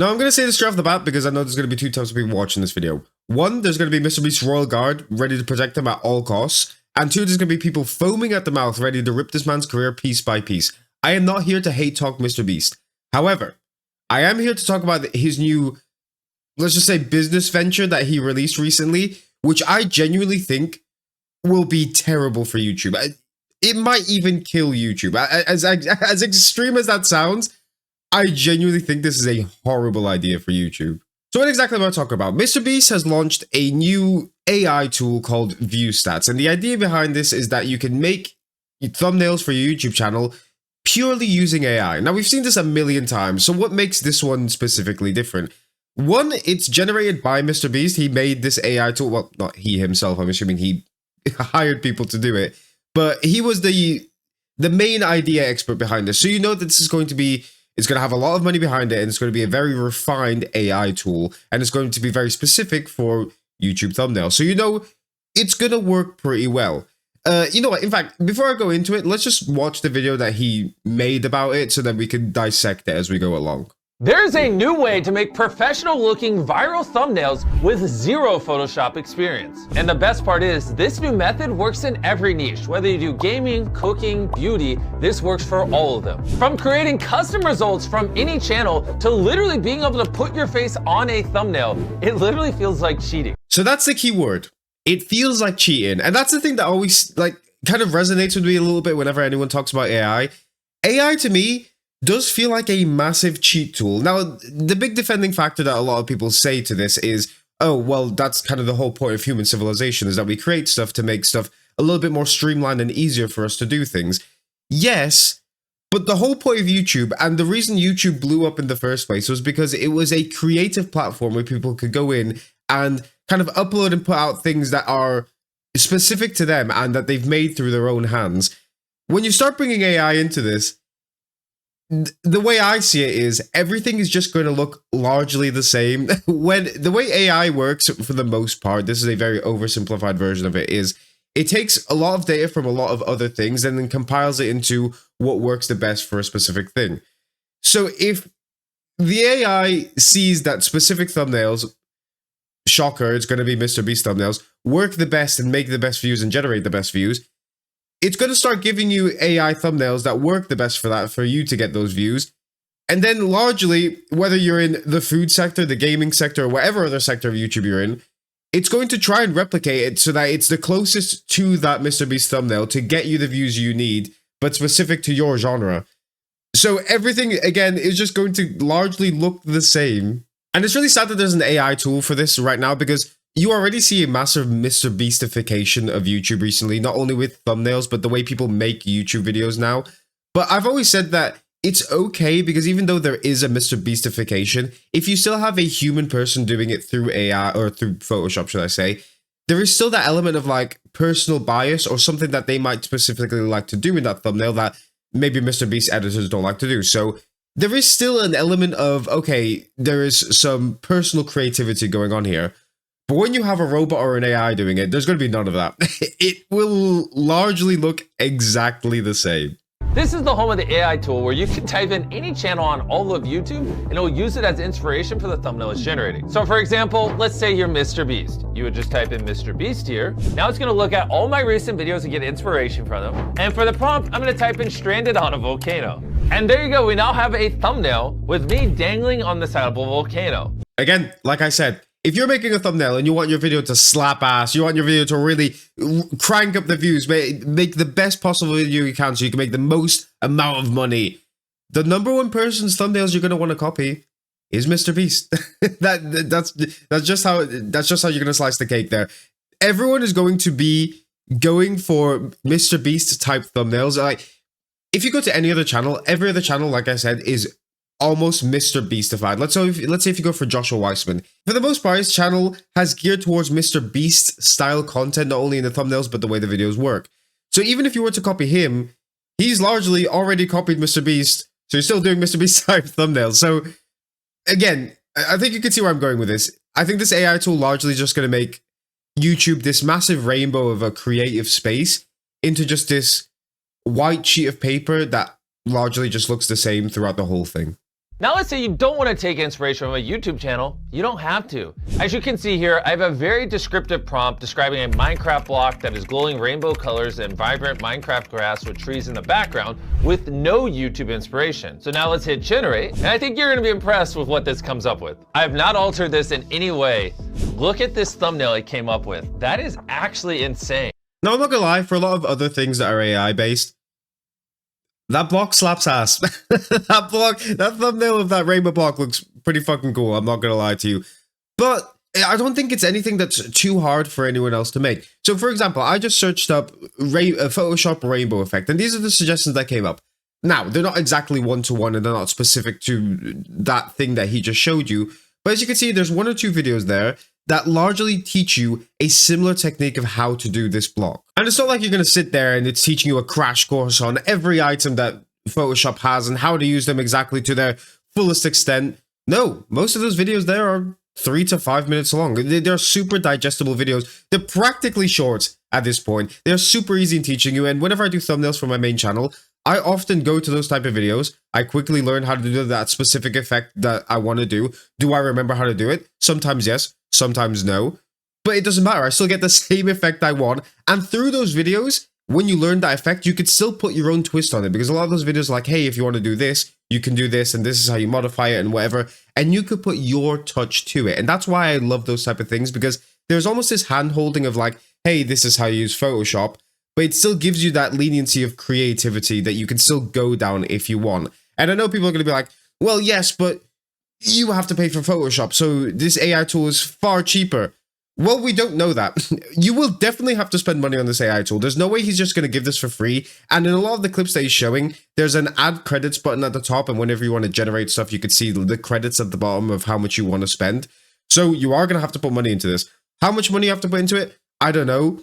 Now, I'm going to say this straight off the bat because I know there's going to be two types of people watching this video. One, there's going to be MrBeast's Royal Guard ready to protect him at all costs. And two, there's going to be people foaming at the mouth ready to rip this man's career piece by piece. I am not here to hate talk MrBeast. However, I am here to talk about his new, let's just say, business venture that he released recently, which I genuinely think will be terrible for YouTube. It might even kill YouTube. As extreme as that sounds, I genuinely think this is a horrible idea for YouTube. So what exactly am I talking about? MrBeast has launched a new AI tool called ViewStats. And the idea behind this is that you can make thumbnails for your YouTube channel purely using AI. Now, we've seen this a million times. So what makes this one specifically different? One, it's generated by MrBeast. He made this AI tool. Well, not he himself. I'm assuming he hired people to do it. But he was the main idea expert behind this. So you know that this is going to be, it's going to have a lot of money behind it, and it's going to be a very refined AI tool, and it's going to be very specific for YouTube thumbnails. So you know it's going to work pretty well. You know what? In fact, before I go into it, let's just watch the video that he made about it so that we can dissect it as we go along. There's a new way to make professional looking viral thumbnails with zero Photoshop experience. And the best part is, this new method works in every niche. Whether you do gaming, cooking, beauty, this works for all of them. From creating custom results from any channel to literally being able to put your face on a thumbnail, it literally feels like cheating. So that's the key word. It feels like cheating. And that's the thing that always kind of resonates with me a little bit whenever anyone talks about AI. AI to me does feel like a massive cheat tool. Now, the big defending factor that a lot of people say to this is, oh, well, that's kind of the whole point of human civilization, is that we create stuff to make stuff a little bit more streamlined and easier for us to do things. Yes, but the whole point of YouTube, and the reason YouTube blew up in the first place, was because it was a creative platform where people could go in and kind of upload and put out things that are specific to them and that they've made through their own hands. When you start bringing AI into this, the way I see it is everything is just going to look largely the same. When the way AI works, for the most part, this is a very oversimplified version of it, is it takes a lot of data from a lot of other things and then compiles it into what works the best for a specific thing. So if the AI sees that specific thumbnails, shocker, it's going to be MrBeast thumbnails, work the best and make the best views and generate the best views, it's going to start giving you AI thumbnails that work the best for that, for you to get those views. And then largely, whether you're in the food sector, the gaming sector, or whatever other sector of YouTube you're in, it's going to try and replicate it so that it's the closest to that MrBeast thumbnail to get you the views you need, but specific to your genre. So everything, again, is just going to largely look the same. And it's really sad that there's an AI tool for this right now, because you already see a massive MrBeastification of YouTube recently, not only with thumbnails, but the way people make YouTube videos now. But I've always said that it's okay, because even though there is a MrBeastification, if you still have a human person doing it through AI, or through Photoshop, should I say, there is still that element of like personal bias or something that they might specifically like to do in that thumbnail that maybe MrBeast editors don't like to do. So there is still an element of, okay, there is some personal creativity going on here. But when you have a robot or an AI doing it, there's going to be none of that. It will largely look exactly the same. This is the home of the AI tool, where you can type in any channel on all of YouTube and it'll use it as inspiration for the thumbnail it's generating. So for example, let's say you're MrBeast. You would just type in MrBeast here. Now it's gonna look at all my recent videos and get inspiration from them. And for the prompt, I'm gonna type in stranded on a volcano. And there you go, we now have a thumbnail with me dangling on the side of a volcano. Again, like I said, if you're making a thumbnail and you want your video to slap ass, you want your video to really crank up the views, make the best possible video you can so you can make the most amount of money, the number one person's thumbnails you're going to want to copy is MrBeast. That's just how you're going to slice the cake there. Everyone is going to be going for MrBeast type thumbnails. Like, if you go to any other channel, every other channel, like I said, is almost MrBeastified. Let's say if you go for Joshua Weissman, for the most part, his channel has geared towards MrBeast style content, not only in the thumbnails, but the way the videos work. So even if you were to copy him, he's largely already copied MrBeast, so you're still doing MrBeast type thumbnails. So again, I think you can see where I'm going with this. I think this AI tool largely just going to make YouTube this massive rainbow of a creative space into just this white sheet of paper that largely just looks the same throughout the whole thing. Now let's say you don't want to take inspiration from a YouTube channel. You don't have to. As you can see here, I have a very descriptive prompt describing a Minecraft block that is glowing rainbow colors and vibrant Minecraft grass with trees in the background with no YouTube inspiration. So now let's hit generate, and I think you're gonna be impressed with what this comes up with. I have not altered this in any way. Look at this thumbnail it came up with. That is actually insane. Now, I'm not gonna lie, for a lot of other things that are AI based, that block slaps ass. that thumbnail of that rainbow block looks pretty fucking cool. I'm not gonna lie to you. But I don't think it's anything that's too hard for anyone else to make. So, for example, I just searched up Photoshop rainbow effect, and these are the suggestions that came up. Now, they're not exactly one-to-one, and they're not specific to that thing that he just showed you. But as you can see, there's 1 or 2 videos there that largely teach you a similar technique of how to do this block. And it's not like you're going to sit there and it's teaching you a crash course on every item that Photoshop has and how to use them exactly to their fullest extent. No, most of those videos there are 3 to 5 minutes long. They're super digestible videos. They're practically short at this point. They're super easy in teaching you, and whenever I do thumbnails for my main channel, I often go to those type of videos. I quickly learn how to do that specific effect that I want to do. Do I remember how to do it? Sometimes yes, sometimes no. But it doesn't matter. I still get the same effect I want. And through those videos, when you learn that effect, you could still put your own twist on it. Because a lot of those videos are like, hey, if you want to do this, you can do this, and this is how you modify it and whatever. And you could put your touch to it. And that's why I love those type of things, because there's almost this hand-holding of like, hey, this is how you use Photoshop. But it still gives you that leniency of creativity that you can still go down if you want. And I know people are going to be like, well, yes, but you have to pay for Photoshop, so this AI tool is far cheaper. Well, we don't know that. You will definitely have to spend money on this AI tool. There's no way he's just going to give this for free. And in a lot of the clips that he's showing, there's an add credits button at the top, and whenever you want to generate stuff, you can see the credits at the bottom of how much you want to spend. So you are going to have to put money into this. How much money you have to put into it? I don't know.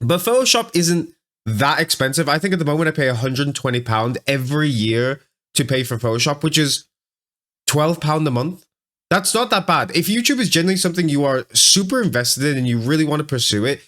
But Photoshop isn't that expensive. I think at the moment I pay £120 every year to pay for Photoshop, which is £12 a month. That's not that bad. If YouTube is generally something you are super invested in and you really want to pursue it,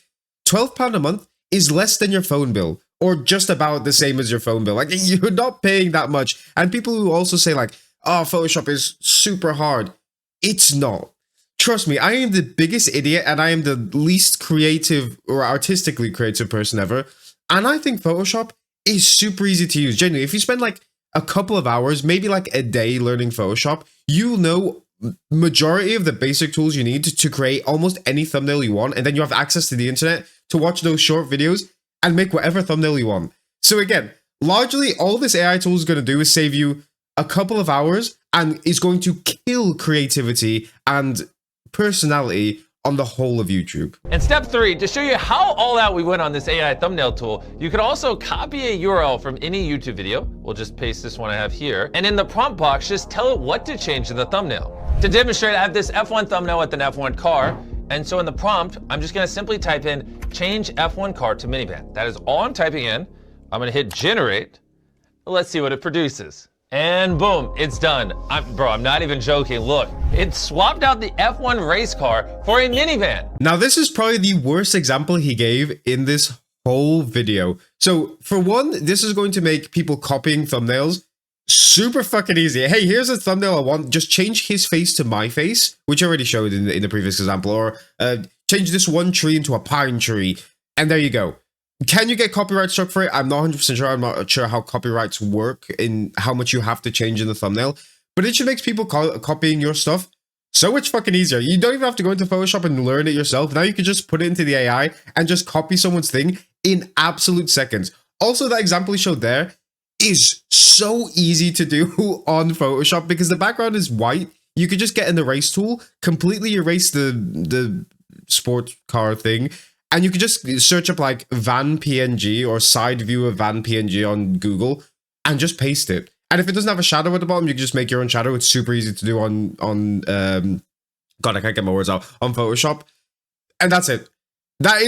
£12 a month is less than your phone bill, or just about the same as your phone bill. Like, you're not paying that much. And people who also say like, oh, Photoshop is super hard. It's not. Trust me, I am the biggest idiot, and I am the least creative or artistically creative person ever. And I think Photoshop is super easy to use. Genuinely, if you spend like a couple of hours, maybe like a day learning Photoshop, you'll know majority of the basic tools you need to create almost any thumbnail you want. And then you have access to the internet to watch those short videos and make whatever thumbnail you want. So again, largely all this AI tool is going to do is save you a couple of hours, and is going to kill creativity and personality on the whole of YouTube. And step 3, to show you how all out we went on this AI thumbnail tool, you could also copy a URL from any YouTube video. We'll just paste this one I have here. And in the prompt box, just tell it what to change in the thumbnail. To demonstrate, I have this F1 thumbnail with an F1 car. And so in the prompt, I'm just gonna simply type in, change F1 car to minivan. That is all I'm typing in. I'm gonna hit generate. Let's see what it produces. And boom, it's done. I'm not even joking. Look, it swapped out the F1 race car for a minivan. Now, this is probably the worst example he gave in this whole video. So for one, this is going to make people copying thumbnails super fucking easy. Hey, here's a thumbnail I want. Just change his face to my face, which I already showed in the previous example, or change this one tree into a pine tree. And there you go. Can you get copyright struck for it? I'm not 100% sure. I'm not sure how copyrights work in how much you have to change in the thumbnail. But it should make people copying your stuff so much fucking easier. You don't even have to go into Photoshop and learn it yourself. Now you can just put it into the AI and just copy someone's thing in absolute seconds. Also, that example he showed there is so easy to do on Photoshop because the background is white. You could just get an erase tool, completely erase the sport car thing, and you could just search up like van PNG or side view of van PNG on Google and just paste it. And if it doesn't have a shadow at the bottom, you can just make your own shadow. It's super easy to do on God, I can't get my words out, on Photoshop. And that's it. That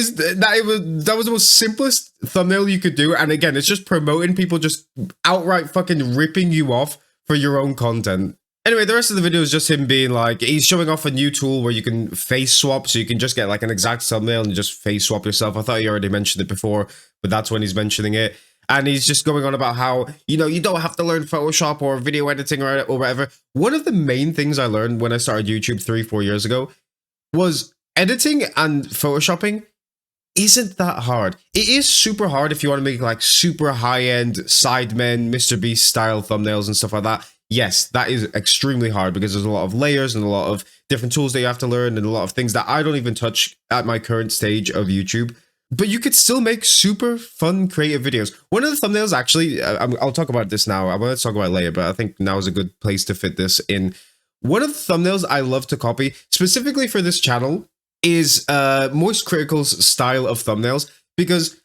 was the most simplest thumbnail you could do. And again, it's just promoting people just outright fucking ripping you off for your own content. Anyway, the rest of the video is just him being like, he's showing off a new tool where you can face swap, so you can just get like an exact thumbnail and just face swap yourself. I thought he already mentioned it before, but that's when he's mentioning it. And he's just going on about how, you know, you don't have to learn Photoshop or video editing or whatever. One of the main things I learned when I started YouTube 3-4 years ago was editing and Photoshopping isn't that hard. It is super hard if you want to make like super high-end Sidemen, Mr. Beast style thumbnails and stuff like that. Yes, that is extremely hard because there's a lot of layers and a lot of different tools that you have to learn and a lot of things that I don't even touch at my current stage of YouTube. But you could still make super fun, creative videos. One of the thumbnails, actually, I'll talk about this now. I want to talk about it later, but I think now is a good place to fit this in. One of the thumbnails I love to copy, specifically for this channel, is Moist Critical's style of thumbnails, because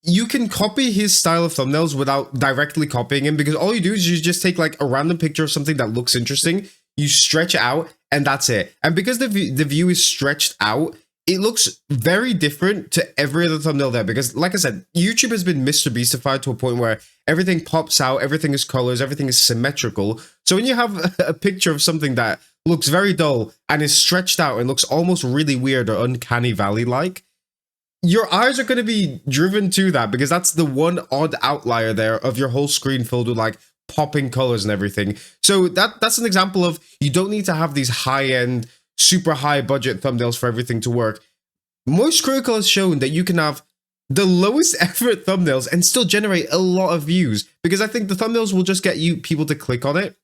you can copy his style of thumbnails without directly copying him, because all you do is you just take like a random picture of something that looks interesting, you stretch it out, and that's it. And because the view is stretched out, it looks very different to every other thumbnail there, because like I said, YouTube has been Mr. Beastified to a point where everything pops out, everything is colors, everything is symmetrical. So when you have a picture of something that looks very dull and is stretched out and looks almost really weird or uncanny valley-like, your eyes are going to be driven to that, because that's the one odd outlier there of your whole screen filled with like popping colors and everything. So that's an example of, you don't need to have these high-end, super high budget thumbnails for everything to work. Moist Critical has shown that you can have the lowest effort thumbnails and still generate a lot of views, because I think the thumbnails will just get you people to click on it,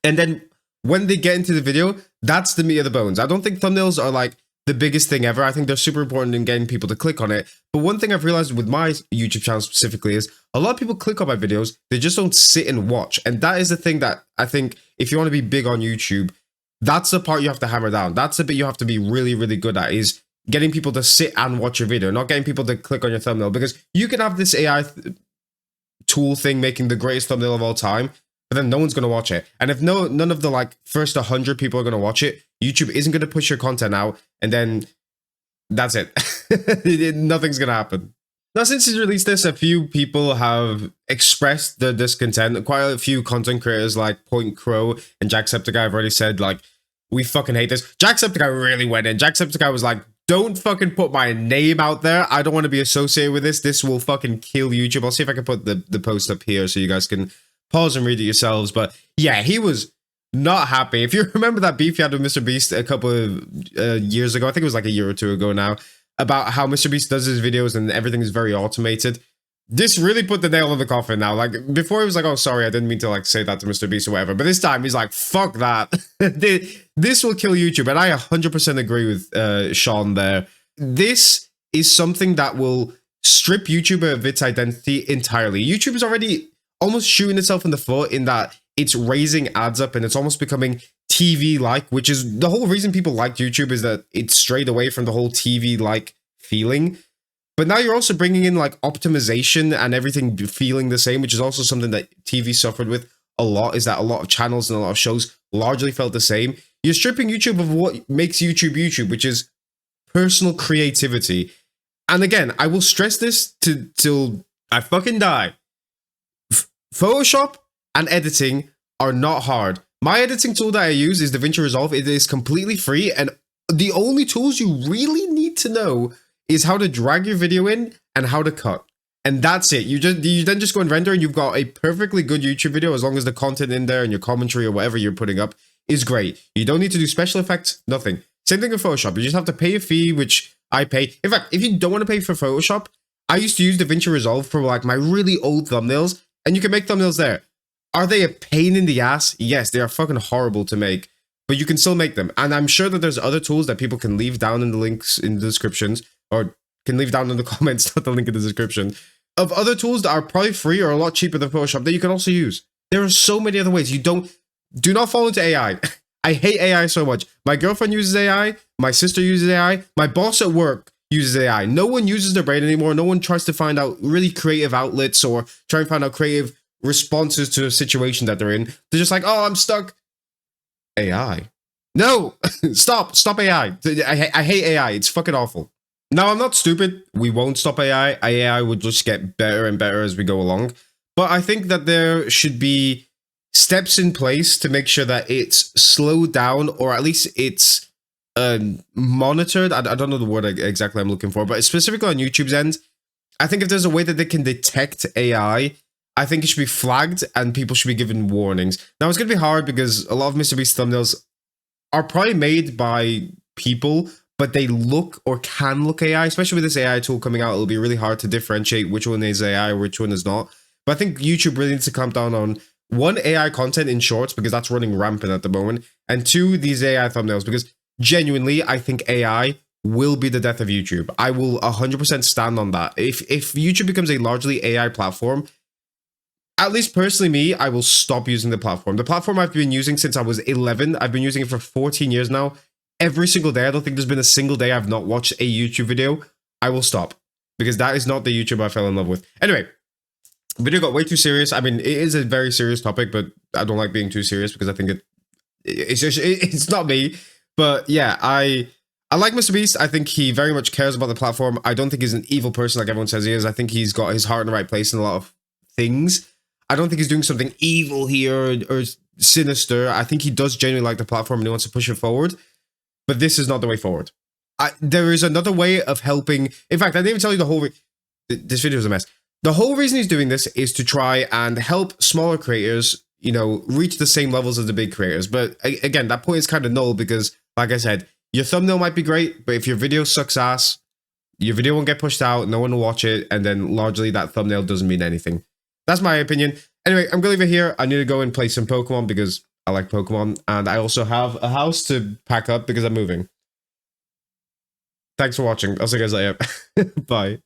and then when they get into the video, that's the meat of the bones. I don't think thumbnails are like the biggest thing ever. I think they're super important in getting people to click on it. But one thing I've realized with my YouTube channel specifically is a lot of people click on my videos, they just don't sit and watch. And that is the thing that I think, if you want to be big on YouTube, that's the part you have to hammer down. That's the bit you have to be really, really good at, is getting people to sit and watch your video, not getting people to click on your thumbnail. Because you can have this AI tool thing making the greatest thumbnail of all time, but then no one's going to watch it. And if none of the like first 100 people are going to watch it, YouTube isn't going to push your content out, and then that's it. Nothing's going to happen. Now, since he's released this, a few people have expressed their discontent. Quite a few content creators like Point Crow and Jacksepticeye have already said, like, we fucking hate this. Jacksepticeye really went in. Jacksepticeye was like, don't fucking put my name out there. I don't want to be associated with this. This will fucking kill YouTube. I'll see if I can put the post up here so you guys can pause and read it yourselves. But yeah, he was not happy. If you remember that beef he had with Mr. Beast a couple of years ago, I think it was like a year or two ago now, about how Mr. Beast does his videos and everything is very automated. This really put the nail in the coffin now. Like, before he was like, oh, sorry, I didn't mean to like say that to Mr. Beast or whatever. But this time he's like, fuck that. This will kill YouTube. And I 100% agree with Sean there. This is something that will strip YouTube of its identity entirely. YouTube is already almost shooting itself in the foot in that it's raising ads up and it's almost becoming TV-like, which is the whole reason people like YouTube, is that it's strayed away from the whole TV-like feeling. But now you're also bringing in like optimization and everything feeling the same, which is also something that TV suffered with a lot, is that a lot of channels and a lot of shows largely felt the same. You're stripping YouTube of what makes YouTube YouTube, which is personal creativity. And again, I will stress this till I fucking die. Photoshop and editing are not hard. My editing tool that I use is DaVinci Resolve. It is completely free, and the only tools you really need to know is how to drag your video in and how to cut. And that's it. You then just go and render, and you've got a perfectly good YouTube video, as long as the content in there and your commentary or whatever you're putting up is great. You don't need to do special effects, nothing. Same thing with Photoshop. You just have to pay a fee, which I pay. In fact, if you don't want to pay for Photoshop, I used to use DaVinci Resolve for like my really old thumbnails, and you can make thumbnails there. Are they a pain in the ass? Yes, they are fucking horrible to make, but you can still make them. And I'm sure that there's other tools that people can leave down in the links in the descriptions, or can leave down in the comments, not the link in the description, of other tools that are probably free or a lot cheaper than Photoshop that you can also use. There are so many other ways. Do not fall into AI. I hate AI so much. My girlfriend uses AI. My sister uses AI. My boss at work uses AI. No one uses their brain anymore. No one tries to find out really creative outlets or try and find out creative responses to a situation that they're in. They're just like, oh, I'm stuck. AI. No, stop AI. I hate AI. It's fucking awful. Now, I'm not stupid. We won't stop AI. AI will just get better and better as we go along. But I think that there should be steps in place to make sure that it's slowed down, or at least it's monitored. I don't know the word exactly I'm looking for, but specifically on YouTube's end, I think if there's a way that they can detect AI, I think it should be flagged and people should be given warnings. Now, it's going to be hard because a lot of MrBeast thumbnails are probably made by people, but they look or can look AI, especially with this AI tool coming out. It'll be really hard to differentiate which one is AI or which one is not. But I think YouTube really needs to clamp down on, one, AI content in shorts, because that's running rampant at the moment, and two, these AI thumbnails, because genuinely, I think AI will be the death of YouTube. I will 100% stand on that. If YouTube becomes a largely AI platform, at least personally me, I will stop using the platform. The platform I've been using since I was 11. I've been using it for 14 years now. Every single day. I don't think there's been a single day I've not watched a YouTube video. I will stop, because that is not the YouTube I fell in love with. Anyway, video got way too serious. I mean, it is a very serious topic, but I don't like being too serious because I think it's not me. But yeah, I like MrBeast. I think he very much cares about the platform. I don't think he's an evil person like everyone says he is. I think he's got his heart in the right place in a lot of things. I don't think he's doing something evil here or sinister. I think he does genuinely like the platform and he wants to push it forward. But this is not the way forward. There is another way of helping. In fact, I didn't even tell you the whole... This video is a mess. The whole reason he's doing this is to try and help smaller creators, you know, reach the same levels as the big creators. But again, that point is kind of null because, like I said, your thumbnail might be great, but if your video sucks ass, your video won't get pushed out, no one will watch it, and then largely that thumbnail doesn't mean anything. That's my opinion. Anyway, I'm going to leave it here. I need to go and play some Pokemon because I like Pokemon, and I also have a house to pack up because I'm moving. Thanks for watching. I'll see you guys later. Bye.